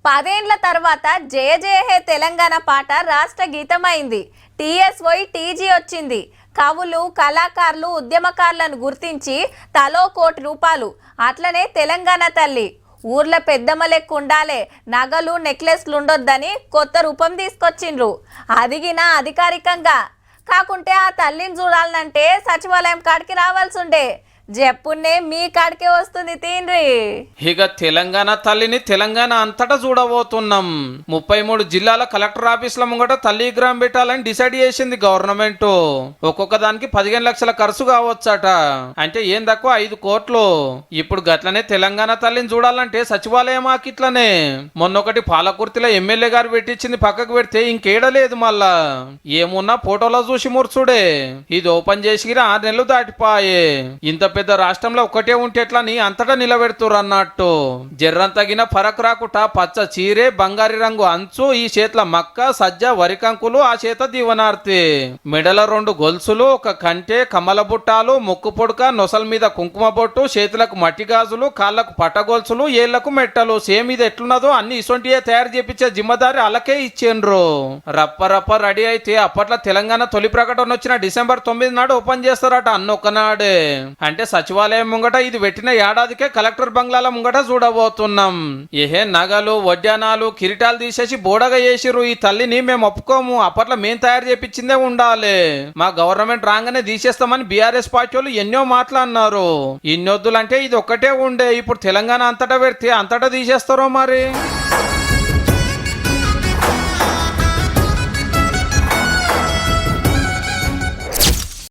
10 ఏళ్ల తర్వాత జయ జయ హే తెలంగాణ పాట రాష్ట్ర గీతమైంది. టీఎస్ఓ టీజీ వచ్చింది. కవులు, కళాకారులు, ఉద్యమకారులను గుర్తించి తలో ₹1,00,00,000. అట్లనే తెలంగాణ తల్లి ఊర్ల పెద్దమ్మ లెక్క ఉండాలే, నగలు నెక్లెస్లు ఉండొద్దని కొత్త రూపం తీసుకొచ్చిండ్రు. అదిగినా అధికారికంగా కాకుంటే ఆ తల్లిని చూడాలంటే సచివాలయం కాడికి రావాల్సి ఉండే. జప్పున్నే మీ కాడికే వస్తుంది తీన్రి. ఇక తెలంగాణ తల్లిని తెలంగాణ అంతటా చూడబోతున్నాం. 33 జిల్లాల కలెక్టర్ ఆఫీసుల ముంగట తల్లి విగ్రహం పెట్టాలని డిసైడ్ చేసింది గవర్నమెంట్. ఒక్కొక్క దానికి 15 లక్షల ఖర్చు కావచ్చట. అంటే ఏం తక్కువ 5 కోట్లు. ఇప్పుడు గట్లనే తెలంగాణ తల్లిని చూడాలంటే సచివాలయం ఆకిట్లనే. మొన్నొకటి పాలకుర్తిలో ఎమ్మెల్యే గారు పెట్టించింది పక్కకు పెడితే ఇంకేడలేదు. మళ్ళా ఏమున్నా ఫోటోలో చూసి ముర్చుడే. ఇది ఓపెన్ చేసి 6 నెలలు దాటిపాయే. ఇంత పెద్ద రాష్ట్రంలో ఒకటే ఉంటే ఎట్లని అంతటా నిలబెడుతురు అన్నట్టు. జర్రం తగిన ఫరక్ రాకుట పచ్చ చీరే, బంగారి రంగు అంచు, ఈ చేతుల మక్క, సజ్జ, వరికంకులు, ఆ చేత దీవనార్తి, మెడల 2 గొలుసులు, ఒక కంటె, కమల బుట్టాలు, ముక్కు పొడక, నొసల మీద కుంకుమ బొట్టు, చేతులకు మట్టి గాజులు, కాళ్లకు పట్టగొలుసులు, ఏళ్లకు మెట్టలు. సేమ్ ఇది ఎట్లున్నదో అన్ని ఇసొంటియే తయారు చేపించే జిమ్మదారి అలాకే ఇచ్చిండ్రు. రప్ప రప్ప రెడీ అయితే అప్పట్లో తెలంగాణ తొలి ప్రకటన వచ్చిన డిసెంబర్ 9 నాడు ఓపెన్ చేస్తారట అన్నొక్కనాడే. అంటే సచివాలయం ముంగట ఇది పెట్టిన ఏడాదికే కలెక్టర్ బంగ్లాల ముంగట చూడబోతున్నాం. ఏహే నగలు, వడ్డానాలు, కిరీటాలు తీసేసి బోడగా చేసిరు. ఈ తల్లిని మేము ఒప్పుకోము, అప్పట్లో మేము తయారు చేపించిందే ఉండాలి, మా గవర్నమెంట్ రాగానే తీసేస్తామని బీఆర్ఎస్ పార్టీ వాళ్ళు ఎన్నో మాట్లాడినారు. ఇన్నొద్దులంటే ఇది ఒక్కటే ఉండే. ఇప్పుడు తెలంగాణ అంతటా పెడితే అంతటా తీసేస్తారో మరి.